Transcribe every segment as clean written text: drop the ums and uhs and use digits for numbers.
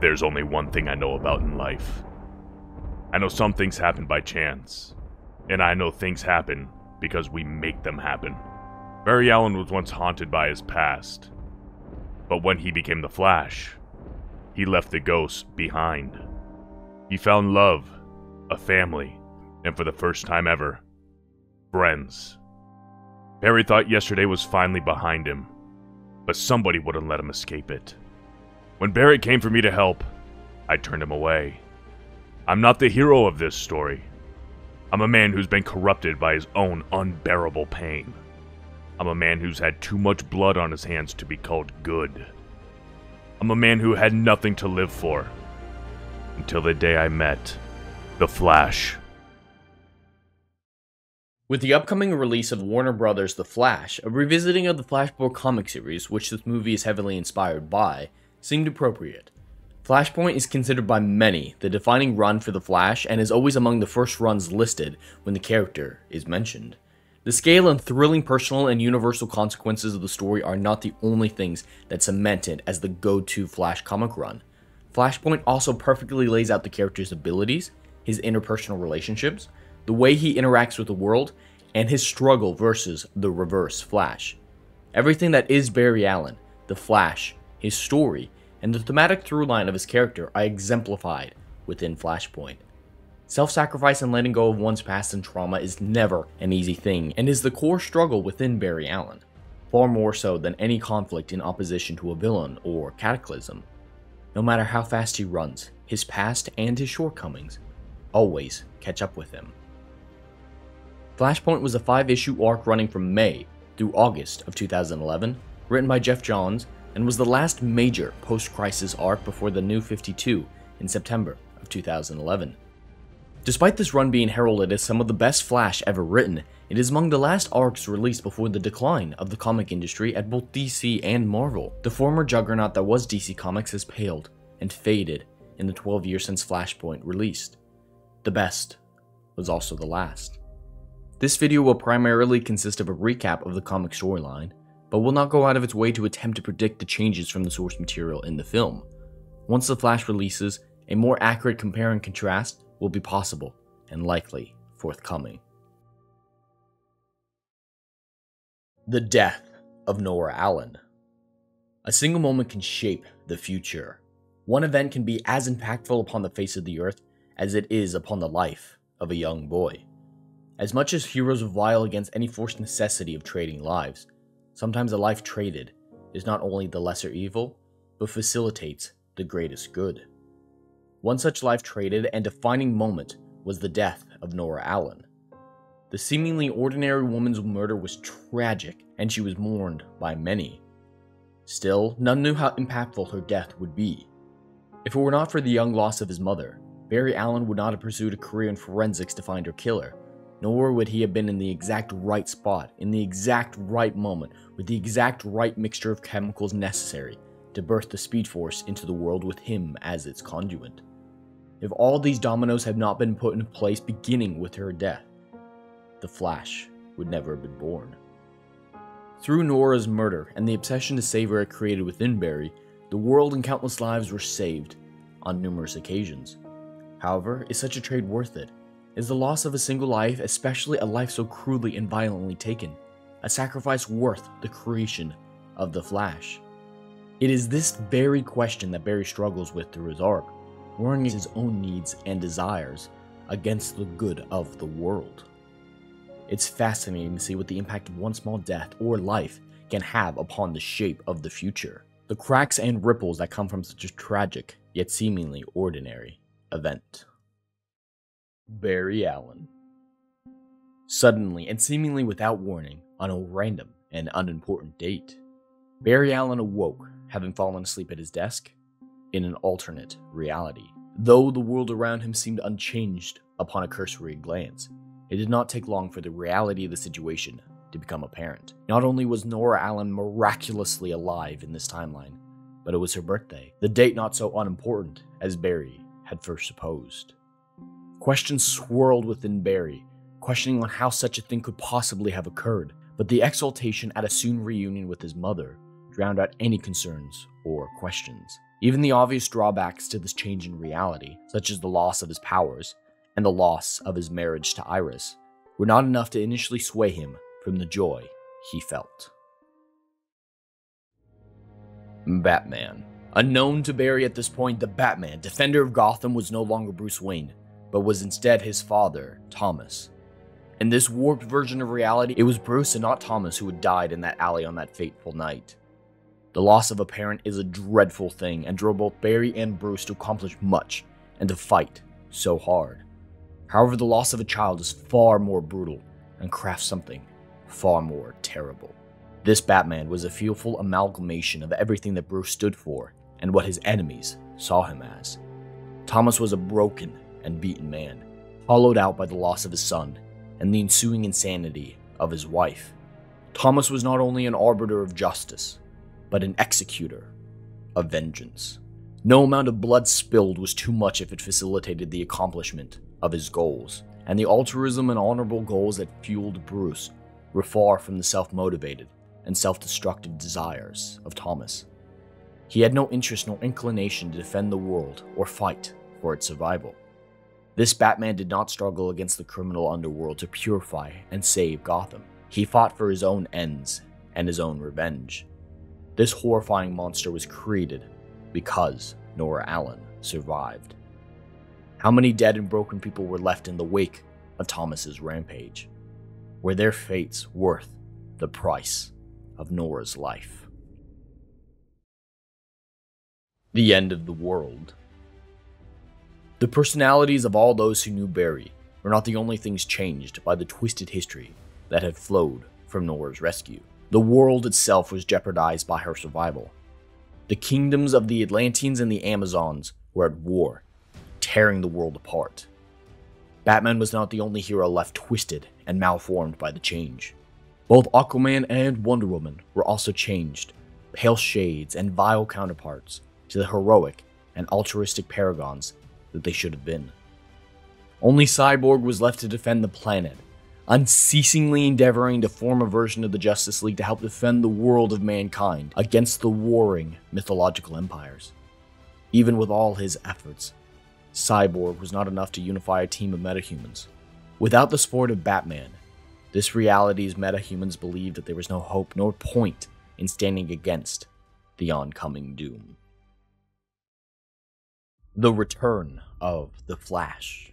There's only one thing I know about in life. I know some things happen by chance, and I know things happen because we make them happen. Barry Allen was once haunted by his past, but when he became the Flash, he left the ghosts behind. He found love, a family, and for the first time ever, friends. Barry thought yesterday was finally behind him, but somebody wouldn't let him escape it. When Barry came for me to help, I turned him away. I'm not the hero of this story. I'm a man who's been corrupted by his own unbearable pain. I'm a man who's had too much blood on his hands to be called good. I'm a man who had nothing to live for, until the day I met the Flash. With the upcoming release of Warner Bros.' The Flash, a revisiting of the Flashpoint comic series, which this movie is heavily inspired by, seemed appropriate. Flashpoint is considered by many the defining run for the Flash and is always among the first runs listed when the character is mentioned. The scale and thrilling personal and universal consequences of the story are not the only things that cement it as the go-to Flash comic run. Flashpoint also perfectly lays out the character's abilities, his interpersonal relationships, the way he interacts with the world, and his struggle versus the Reverse Flash. Everything that is Barry Allen, the Flash, his story, and the thematic through line of his character are exemplified within Flashpoint. Self-sacrifice and letting go of one's past and trauma is never an easy thing, and is the core struggle within Barry Allen, far more so than any conflict in opposition to a villain or cataclysm. No matter how fast he runs, his past and his shortcomings always catch up with him. Flashpoint was a 5-issue arc running from May through August of 2011, written by Jeff Johns, and was the last major post-crisis arc before the New 52 in September of 2011. Despite this run being heralded as some of the best Flash ever written, it is among the last arcs released before the decline of the comic industry at both DC and Marvel. The former juggernaut that was DC Comics has paled and faded in the 12 years since Flashpoint released. The best was also the last. This video will primarily consist of a recap of the comic storyline, but will not go out of its way to attempt to predict the changes from the source material in the film. Once The Flash releases, a more accurate compare and contrast will be possible and likely forthcoming. The death of Nora Allen. A single moment can shape the future. One event can be as impactful upon the face of the earth as it is upon the life of a young boy. As much as heroes revile against any forced necessity of trading lives, sometimes a life traded is not only the lesser evil, but facilitates the greatest good. One such life traded and defining moment was the death of Nora Allen. The seemingly ordinary woman's murder was tragic, and she was mourned by many. Still, none knew how impactful her death would be. If it were not for the young loss of his mother, Barry Allen would not have pursued a career in forensics to find her killer, nor would he have been in the exact right spot, in the exact right moment, with the exact right mixture of chemicals necessary to birth the Speed Force into the world with him as its conduit. If all these dominoes had not been put into place beginning with her death, the Flash would never have been born. Through Nora's murder and the obsession to save her it created within Barry, the world and countless lives were saved on numerous occasions. However, is such a trade worth it? Is the loss of a single life, especially a life so cruelly and violently taken, a sacrifice worth the creation of the Flash? It is this very question that Barry struggles with through his arc, warring his own needs and desires against the good of the world. It's fascinating to see what the impact of one small death or life can have upon the shape of the future. The cracks and ripples that come from such a tragic, yet seemingly ordinary, event. Barry Allen. Suddenly and seemingly without warning, on a random and unimportant date, Barry Allen awoke, having fallen asleep at his desk, in an alternate reality. Though the world around him seemed unchanged upon a cursory glance, it did not take long for the reality of the situation to become apparent. Not only was Nora Allen miraculously alive in this timeline, but it was her birthday, the date not so unimportant as Barry had first supposed. Questions swirled within Barry, questioning on how such a thing could possibly have occurred, but the exultation at a soon reunion with his mother drowned out any concerns or questions. Even the obvious drawbacks to this change in reality, such as the loss of his powers and the loss of his marriage to Iris, were not enough to initially sway him from the joy he felt. Batman. Unknown to Barry at this point, the Batman, defender of Gotham, was no longer Bruce Wayne, but was instead his father, Thomas. In this warped version of reality, it was Bruce and not Thomas who had died in that alley on that fateful night. The loss of a parent is a dreadful thing and drove both Barry and Bruce to accomplish much and to fight so hard. However, the loss of a child is far more brutal and crafts something far more terrible. This Batman was a fearful amalgamation of everything that Bruce stood for and what his enemies saw him as. Thomas was a broken and beaten man, hollowed out by the loss of his son and the ensuing insanity of his wife. Thomas was not only an arbiter of justice, but an executor of vengeance. No amount of blood spilled was too much if it facilitated the accomplishment of his goals, and the altruism and honorable goals that fueled Bruce were far from the self-motivated and self-destructive desires of Thomas. He had no interest nor inclination to defend the world or fight for its survival. This Batman did not struggle against the criminal underworld to purify and save Gotham. He fought for his own ends and his own revenge. This horrifying monster was created because Nora Allen survived. How many dead and broken people were left in the wake of Thomas's rampage? Were their fates worth the price of Nora's life? The end of the world. The personalities of all those who knew Barry were not the only things changed by the twisted history that had flowed from Nora's rescue. The world itself was jeopardized by her survival. The kingdoms of the Atlanteans and the Amazons were at war, tearing the world apart. Batman was not the only hero left twisted and malformed by the change. Both Aquaman and Wonder Woman were also changed, pale shades and vile counterparts to the heroic and altruistic paragons that they should have been. Only Cyborg was left to defend the planet, unceasingly endeavoring to form a version of the Justice League to help defend the world of mankind against the warring mythological empires. Even with all his efforts, Cyborg was not enough to unify a team of metahumans. Without the support of Batman, this reality's metahumans believed that there was no hope nor point in standing against the oncoming doom. The return of the Flash.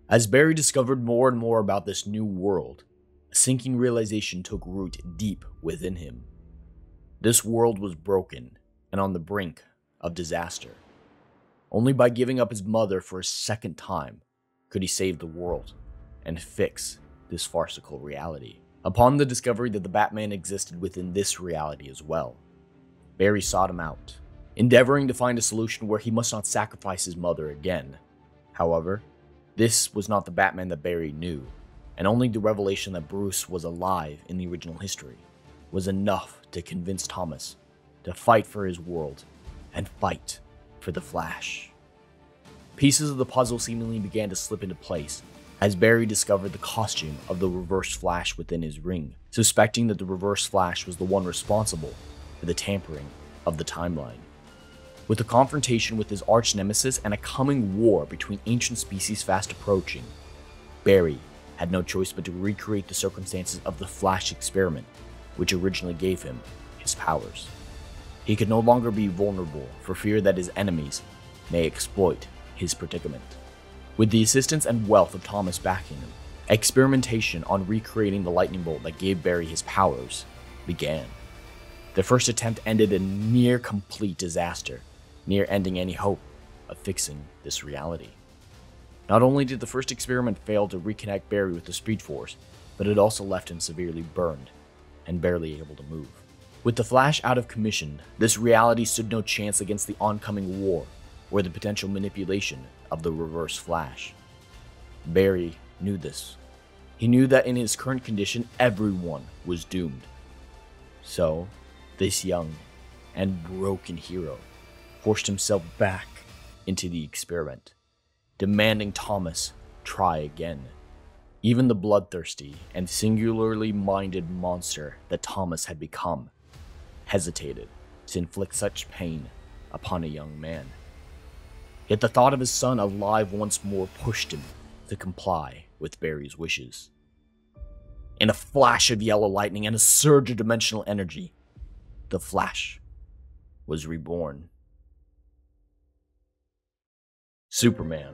As Barry discovered more and more about this new world, a sinking realization took root deep within him. This world was broken and on the brink of disaster. Only by giving up his mother for a second time could he save the world and fix this farcical reality. Upon the discovery that the Batman existed within this reality as well, Barry sought him out, endeavoring to find a solution where he must not sacrifice his mother again. However, this was not the Batman that Barry knew, and only the revelation that Bruce was alive in the original history was enough to convince Thomas to fight for his world and fight for the Flash. Pieces of the puzzle seemingly began to slip into place as Barry discovered the costume of the Reverse Flash within his ring, suspecting that the Reverse Flash was the one responsible for the tampering of the timeline. With the confrontation with his arch-nemesis and a coming war between ancient species fast approaching, Barry had no choice but to recreate the circumstances of the Flash experiment, which originally gave him his powers. He could no longer be vulnerable for fear that his enemies may exploit his predicament. With the assistance and wealth of Thomas backing him, experimentation on recreating the lightning bolt that gave Barry his powers began. The first attempt ended in near complete disaster, near ending any hope of fixing this reality. Not only did the first experiment fail to reconnect Barry with the Speed Force, but it also left him severely burned and barely able to move. With the Flash out of commission, this reality stood no chance against the oncoming war or the potential manipulation of the Reverse Flash. Barry knew this. He knew that in his current condition, everyone was doomed. So, this young and broken hero forced himself back into the experiment, demanding Thomas try again. Even the bloodthirsty and singularly minded monster that Thomas had become hesitated to inflict such pain upon a young man. Yet the thought of his son alive once more pushed him to comply with Barry's wishes. In a flash of yellow lightning and a surge of dimensional energy, the Flash was reborn. Superman.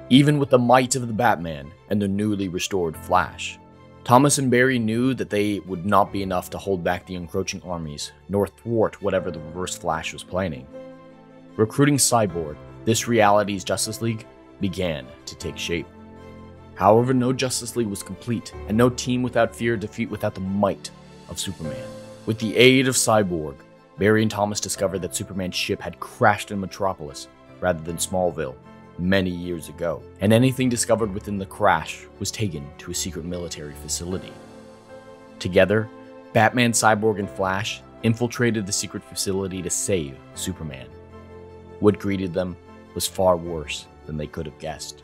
Even with the might of the Batman and the newly restored Flash, Thomas and Barry knew that they would not be enough to hold back the encroaching armies, nor thwart whatever the Reverse Flash was planning. Recruiting Cyborg, this reality's Justice League began to take shape. However, no Justice League was complete, and no team without fear defeat without the might of Superman. With the aid of Cyborg, Barry and Thomas discovered that Superman's ship had crashed in Metropolis rather than Smallville many years ago, and anything discovered within the crash was taken to a secret military facility. Together, Batman, Cyborg, and Flash infiltrated the secret facility to save Superman. What greeted them was far worse than they could have guessed.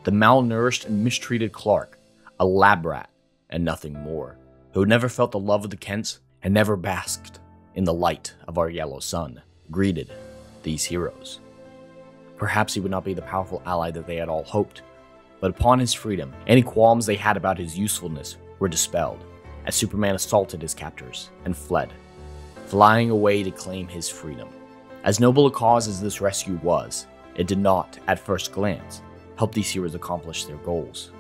The malnourished and mistreated Clark, a lab rat and nothing more, who had never felt the love of the Kents and never basked in the light of our yellow sun, greeted these heroes. Perhaps he would not be the powerful ally that they had all hoped, but upon his freedom, any qualms they had about his usefulness were dispelled, as Superman assaulted his captors and fled, flying away to claim his freedom. As noble a cause as this rescue was, it did not, at first glance, help these heroes accomplish their goals,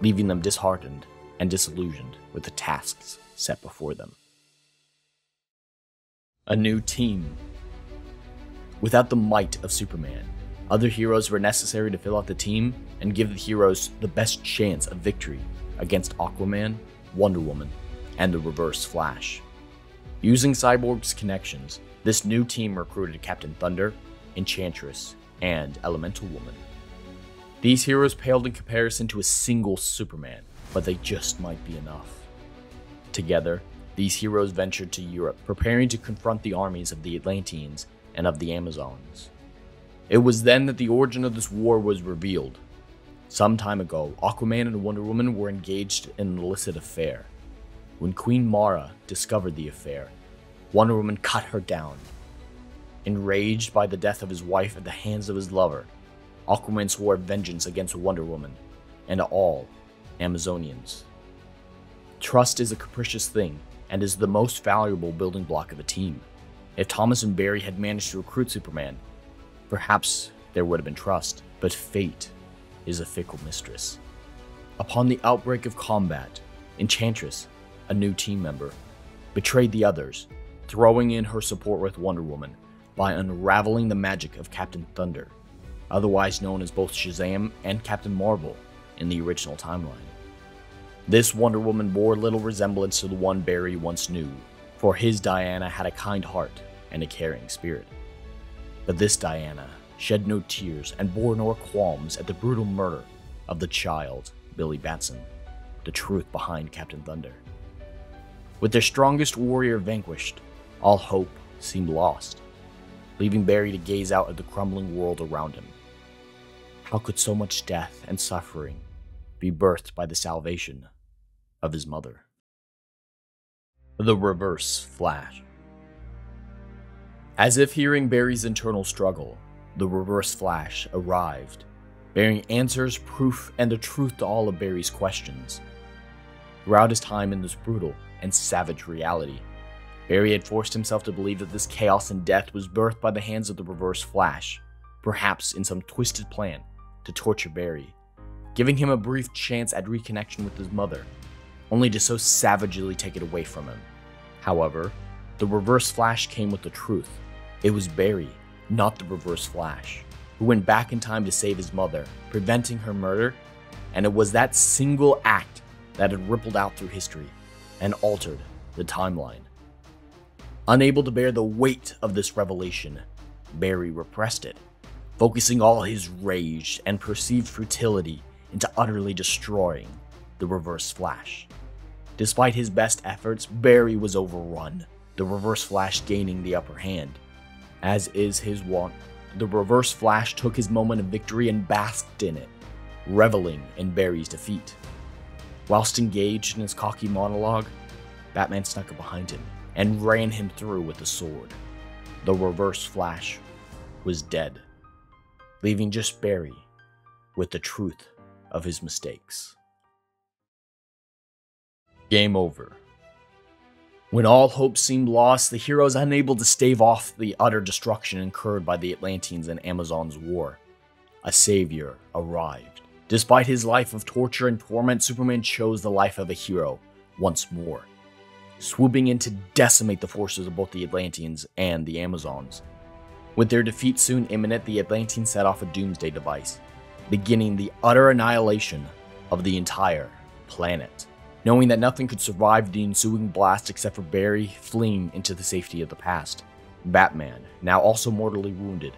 leaving them disheartened and disillusioned with the tasks set before them. A new team. Without the might of Superman, other heroes were necessary to fill out the team and give the heroes the best chance of victory against Aquaman, Wonder Woman, and the Reverse Flash. Using Cyborg's connections, this new team recruited Captain Thunder, Enchantress, and Elemental Woman. These heroes paled in comparison to a single Superman, but they just might be enough. Together, these heroes ventured to Europe, preparing to confront the armies of the Atlanteans and of the Amazons. It was then that the origin of this war was revealed. Some time ago, Aquaman and Wonder Woman were engaged in an illicit affair. When Queen Mara discovered the affair, Wonder Woman cut her down. Enraged by the death of his wife at the hands of his lover, Aquaman swore vengeance against Wonder Woman and all Amazonians. Trust is a capricious thing and is the most valuable building block of a team. If Thomas and Barry had managed to recruit Superman, perhaps there would have been trust, but fate is a fickle mistress. Upon the outbreak of combat, Enchantress, a new team member, betrayed the others, throwing in her support with Wonder Woman by unraveling the magic of Captain Thunder, otherwise known as both Shazam and Captain Marvel in the original timeline. This Wonder Woman bore little resemblance to the one Barry once knew, for his Diana had a kind heart and a caring spirit. But this Diana shed no tears and bore no qualms at the brutal murder of the child, Billy Batson, the truth behind Captain Thunder. With their strongest warrior vanquished, all hope seemed lost, leaving Barry to gaze out at the crumbling world around him. How could so much death and suffering be birthed by the salvation of his mother? The Reverse Flash. As if hearing Barry's internal struggle, the Reverse Flash arrived, bearing answers, proof, and the truth to all of Barry's questions. Throughout his time in this brutal and savage reality, Barry had forced himself to believe that this chaos and death was birthed by the hands of the Reverse Flash, perhaps in some twisted plan to torture Barry, giving him a brief chance at reconnection with his mother, only to so savagely take it away from him. However, the Reverse Flash came with the truth. It was Barry, not the Reverse Flash, who went back in time to save his mother, preventing her murder, and it was that single act that had rippled out through history and altered the timeline. Unable to bear the weight of this revelation, Barry repressed it, focusing all his rage and perceived futility into utterly destroying the Reverse Flash. Despite his best efforts, Barry was overrun, the Reverse Flash gaining the upper hand. As is his wont, the Reverse Flash took his moment of victory and basked in it, reveling in Barry's defeat. Whilst engaged in his cocky monologue, Batman snuck up behind him, and ran him through with a sword. The Reverse Flash was dead, leaving just Barry with the truth of his mistakes. Game over. When all hope seemed lost, the heroes unable to stave off the utter destruction incurred by the Atlanteans and Amazons' war, a savior arrived. Despite his life of torture and torment, Superman chose the life of a hero once more, swooping in to decimate the forces of both the Atlanteans and the Amazons. With their defeat soon imminent, the Atlanteans set off a doomsday device, beginning the utter annihilation of the entire planet. Knowing that nothing could survive the ensuing blast except for Barry fleeing into the safety of the past, Batman, now also mortally wounded,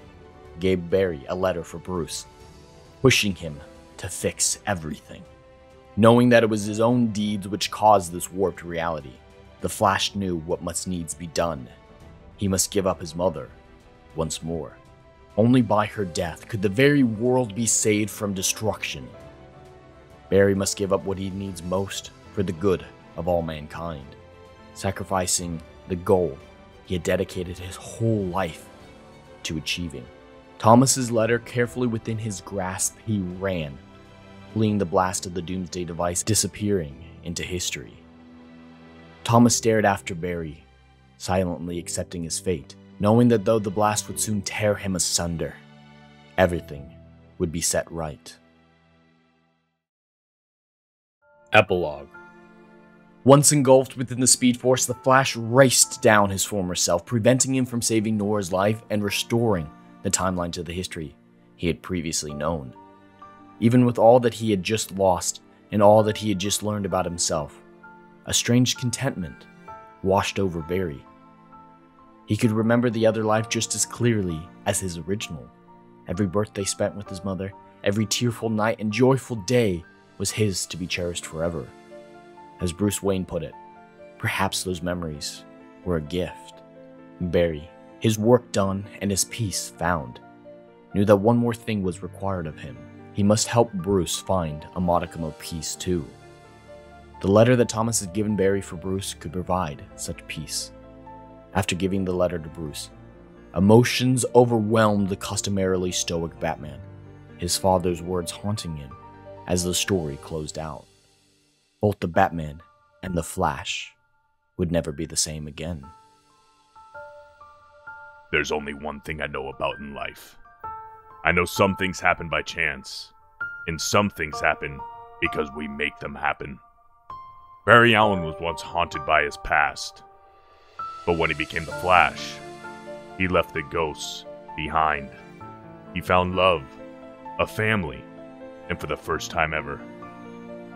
gave Barry a letter for Bruce, pushing him to fix everything. Knowing that it was his own deeds which caused this warped reality, the Flash knew what must needs be done. He must give up his mother once more. Only by her death could the very world be saved from destruction. Barry must give up what he needs most for the good of all mankind, sacrificing the goal he had dedicated his whole life to achieving. Thomas's letter carefully within his grasp, he ran, fleeing the blast of the doomsday device, disappearing into history. Thomas stared after Barry, silently accepting his fate, knowing that though the blast would soon tear him asunder, everything would be set right. Epilogue. Once engulfed within the Speed Force, the Flash raced down his former self, preventing him from saving Nora's life and restoring the timeline to the history he had previously known. Even with all that he had just lost and all that he had just learned about himself, a strange contentment washed over Barry. He could remember the other life just as clearly as his original. Every birthday spent with his mother, every tearful night and joyful day was his to be cherished forever. As Bruce Wayne put it, perhaps those memories were a gift. Barry, his work done and his peace found, knew that one more thing was required of him. He must help Bruce find a modicum of peace too. The letter that Thomas had given Barry for Bruce could provide such peace. After giving the letter to Bruce, emotions overwhelmed the customarily stoic Batman, his father's words haunting him as the story closed out. Both the Batman and the Flash would never be the same again. There's only one thing I know about in life. I know some things happen by chance, and some things happen because we make them happen. Barry Allen was once haunted by his past, but when he became the Flash, he left the ghosts behind. He found love, a family, and for the first time ever,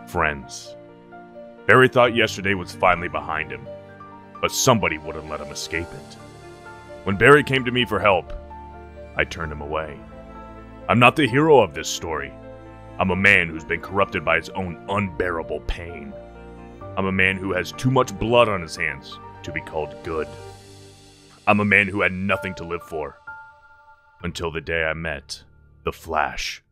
friends. Barry thought yesterday was finally behind him, but somebody wouldn't let him escape it. When Barry came to me for help, I turned him away. I'm not the hero of this story. I'm a man who's been corrupted by his own unbearable pain. I'm a man who has too much blood on his hands to be called good. I'm a man who had nothing to live for, until the day I met the Flash.